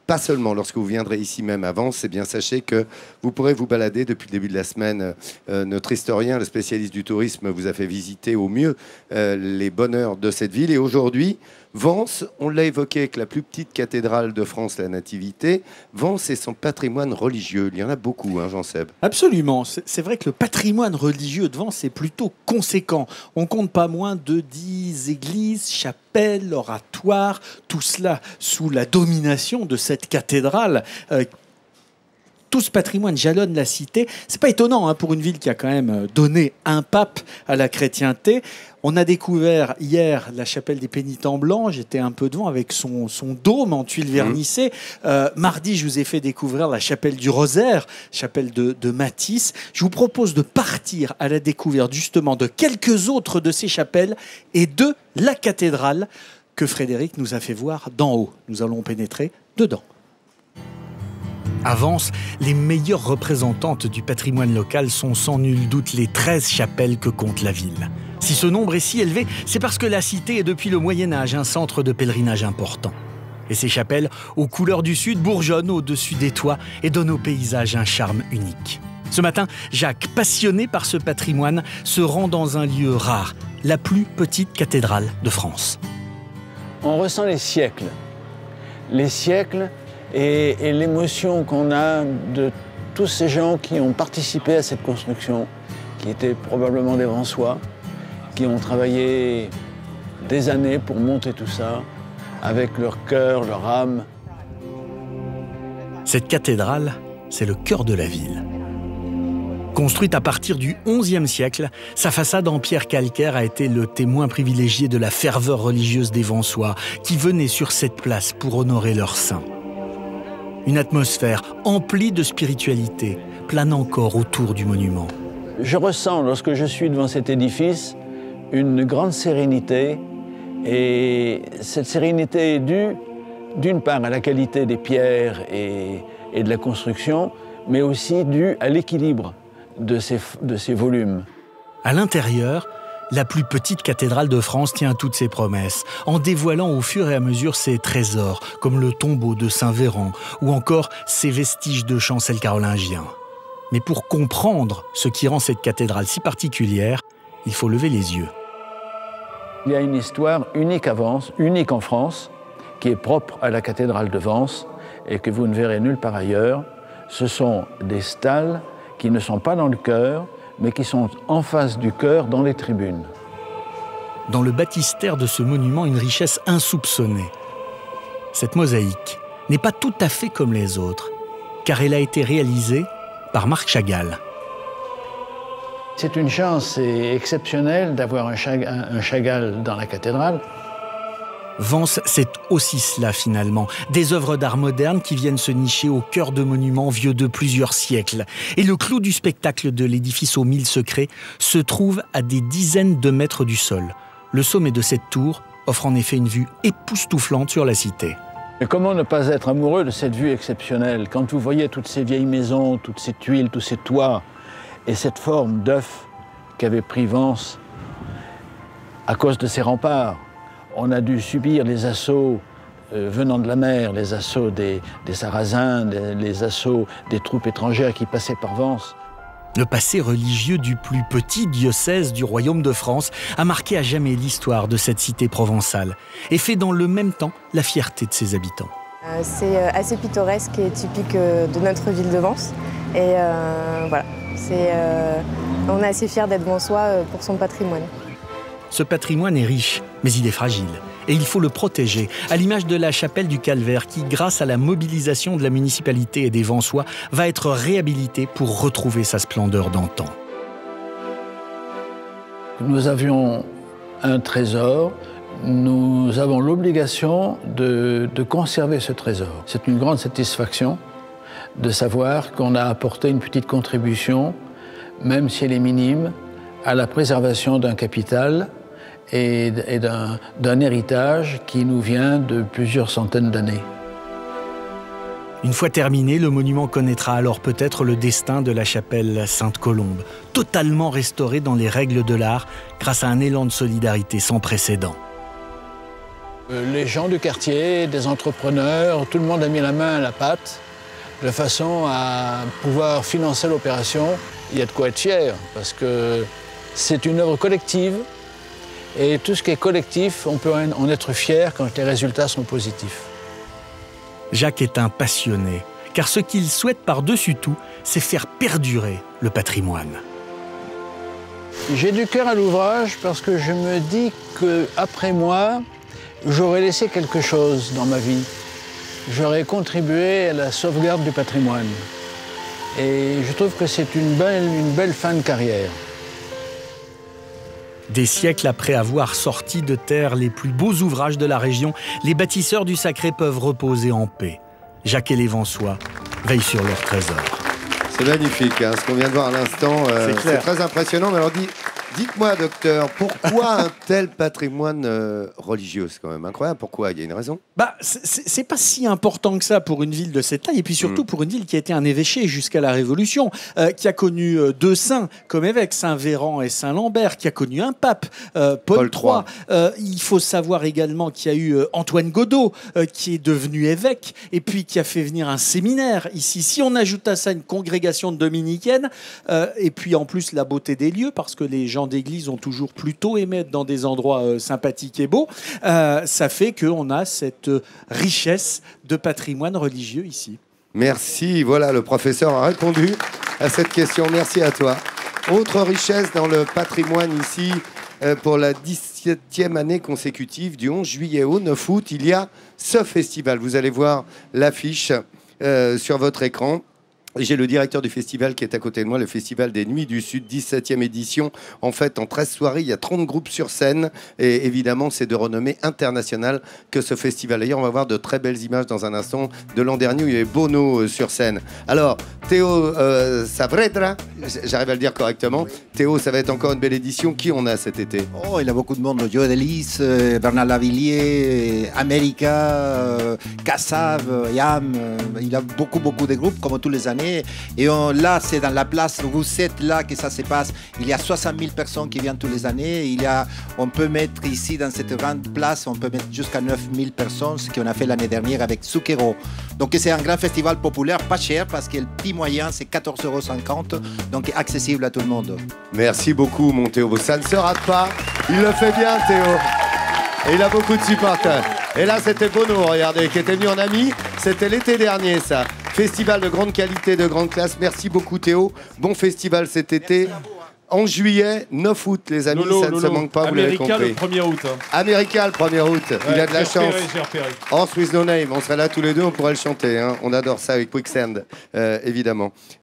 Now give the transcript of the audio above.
pas seulement lorsque vous viendrez ici même à Vence, eh bien sachez que vous pourrez vous balader depuis le début de la semaine. Notre historien, le spécialiste du tourisme, vous a fait visiter au mieux les bonheurs de cette ville. Et aujourd'hui, Vence, on l'a évoqué avec la plus petite cathédrale de France, la Nativité. Vence et son patrimoine religieux, il y en a beaucoup, hein, Jean-Seb. Absolument. C'est vrai que le patrimoine religieux de Vence est plutôt conséquent. On compte pas moins de 10 églises, chapelles, oratoires, tout cela sous la domination de cette cathédrale. Tout ce patrimoine jalonne la cité. C'est pas étonnant hein, pour une ville qui a quand même donné un pape à la chrétienté. On a découvert hier la chapelle des Pénitents Blancs. J'étais un peu devant avec son dôme en tuiles vernissées. Mardi, je vous ai fait découvrir la chapelle du Rosaire, chapelle de Matisse. Je vous propose de partir à la découverte justement de quelques autres de ces chapelles et de la cathédrale que Frédéric nous a fait voir d'en haut. Nous allons pénétrer dedans. À Vence, les meilleures représentantes du patrimoine local sont sans nul doute les 13 chapelles que compte la ville. Si ce nombre est si élevé, c'est parce que la cité est depuis le Moyen-Âge un centre de pèlerinage important. Et ces chapelles, aux couleurs du Sud, bourgeonnent au-dessus des toits et donnent au paysage un charme unique. Ce matin, Jacques, passionné par ce patrimoine, se rend dans un lieu rare, la plus petite cathédrale de France. On ressent les siècles et l'émotion qu'on a de tous ces gens qui ont participé à cette construction, qui étaient probablement des Vensois, qui ont travaillé des années pour monter tout ça, avec leur cœur, leur âme. Cette cathédrale, c'est le cœur de la ville. Construite à partir du XIe siècle, sa façade en pierre calcaire a été le témoin privilégié de la ferveur religieuse des Vensois, qui venaient sur cette place pour honorer leurs saints. Une atmosphère emplie de spiritualité plane encore autour du monument. Je ressens, lorsque je suis devant cet édifice, une grande sérénité. Et cette sérénité est due, d'une part, à la qualité des pierres et de la construction, mais aussi due à l'équilibre de ces volumes. À l'intérieur, la plus petite cathédrale de France tient toutes ses promesses, en dévoilant au fur et à mesure ses trésors, comme le tombeau de Saint-Véran ou encore ses vestiges de chancel carolingien. Mais pour comprendre ce qui rend cette cathédrale si particulière, il faut lever les yeux. Il y a une histoire unique à Vence, unique en France, qui est propre à la cathédrale de Vence et que vous ne verrez nulle part ailleurs. Ce sont des stalles qui ne sont pas dans le chœur, mais qui sont en face du chœur dans les tribunes. Dans le baptistère de ce monument, une richesse insoupçonnée. Cette mosaïque n'est pas tout à fait comme les autres, car elle a été réalisée par Marc Chagall. C'est une chance exceptionnelle d'avoir un Chagall dans la cathédrale. Vence, c'est aussi cela finalement, des œuvres d'art moderne qui viennent se nicher au cœur de monuments vieux de plusieurs siècles. Et le clou du spectacle de l'édifice aux 1000 secrets se trouve à des dizaines de mètres du sol. Le sommet de cette tour offre en effet une vue époustouflante sur la cité. Mais comment ne pas être amoureux de cette vue exceptionnelle? Quand vous voyez toutes ces vieilles maisons, toutes ces tuiles, tous ces toits, et cette forme d'œuf qu'avait pris Vence à cause de ses remparts. On a dû subir les assauts venant de la mer, les assauts des Sarrasins, les assauts des troupes étrangères qui passaient par Vence. Le passé religieux du plus petit diocèse du royaume de France a marqué à jamais l'histoire de cette cité provençale et fait dans le même temps la fierté de ses habitants. C'est assez pittoresque et typique de notre ville de Vence. Et voilà, on est assez fiers d'être Vensois pour son patrimoine. Ce patrimoine est riche, mais il est fragile. Et il faut le protéger, à l'image de la chapelle du Calvaire qui, grâce à la mobilisation de la municipalité et des Vensois, va être réhabilitée pour retrouver sa splendeur d'antan. Nous avions un trésor, nous avons l'obligation de conserver ce trésor. C'est une grande satisfaction de savoir qu'on a apporté une petite contribution, même si elle est minime, à la préservation d'un capital et d'un héritage qui nous vient de plusieurs centaines d'années. Une fois terminé, le monument connaîtra alors peut-être le destin de la chapelle Sainte-Colombe, totalement restaurée dans les règles de l'art grâce à un élan de solidarité sans précédent. Les gens du quartier, des entrepreneurs, tout le monde a mis la main à la pâte de façon à pouvoir financer l'opération. Il y a de quoi être fier parce que c'est une œuvre collective et tout ce qui est collectif, on peut en être fier quand les résultats sont positifs. Jacques est un passionné, car ce qu'il souhaite par-dessus tout, c'est faire perdurer le patrimoine. J'ai du cœur à l'ouvrage parce que je me dis qu'après moi, j'aurais laissé quelque chose dans ma vie. J'aurais contribué à la sauvegarde du patrimoine. Et je trouve que c'est une belle fin de carrière. Des siècles après avoir sorti de terre les plus beaux ouvrages de la région, les bâtisseurs du Sacré peuvent reposer en paix. Jacques et Lévençois veillent sur leur trésor. C'est magnifique, hein, ce qu'on vient de voir à l'instant. C'est très impressionnant. Mais alors, dites-moi, docteur, pourquoi un tel patrimoine religieux? C'est quand même incroyable. Pourquoi? Il y a une raison? C'est pas si important que ça pour une ville de cette taille, et puis surtout pour une ville qui a été un évêché jusqu'à la Révolution, qui a connu deux saints comme évêques, Saint Véran et Saint Lambert, qui a connu un pape, Paul III. Il faut savoir également qu'il y a eu Antoine Godeau, qui est devenu évêque, et puis qui a fait venir un séminaire ici. Si on ajoute à ça une congrégation dominicaine, et puis en plus la beauté des lieux, parce que les gens d'église ont toujours plutôt aimé être dans des endroits sympathiques et beaux, ça fait qu'on a cette richesse de patrimoine religieux ici. Merci, voilà, le professeur a répondu à cette question. Merci à toi. Autre richesse dans le patrimoine ici, pour la 17e année consécutive, du 11 juillet au 9 août, il y a ce festival. Vous allez voir l'affiche sur votre écran. J'ai le directeur du festival qui est à côté de moi, le Festival des Nuits du Sud, 17e édition. En fait, en 13 soirées, il y a 30 groupes sur scène. Et évidemment, c'est de renommée internationale que ce festival. D'ailleurs, on va voir de très belles images dans un instant de l'an dernier où il y avait Bono sur scène. Alors, Théo Saavedra, j'arrive à le dire correctement. Théo, ça va être encore une belle édition. Qui on a cet été? Oh, il y a beaucoup de monde. Joe Delis, Bernard Lavillier, America, Kassav, Yam. Il y a beaucoup de groupes, comme tous les années. Et là, c'est dans la place, vous êtes là que ça se passe. Il y a 60 000 personnes qui viennent tous les années. On peut mettre ici, dans cette grande place, on peut mettre jusqu'à 9 000 personnes, ce qu'on a fait l'année dernière avec Zucchero. Donc c'est un grand festival populaire, pas cher, parce que le prix moyen, c'est 14,50 €, donc accessible à tout le monde. Merci beaucoup, mon Théo. Ça ne se rate pas. Il le fait bien, Théo. Et il a beaucoup de supporters. Et là, c'était Bono, regardez, qui était venu en ami. C'était l'été dernier, ça. Festival de grande qualité, de grande classe. Merci beaucoup, Théo. Bon festival cet été. En juillet, 9 août, les amis, ça ne se manque pas, vous l'avez compris. America le 1er août. America le 1er août. Ouais, il a de la chance. J'ai repéré. En Swiss No Name, on sera là tous les deux, on pourrait le chanter. Hein. On adore ça avec Quicksand, évidemment.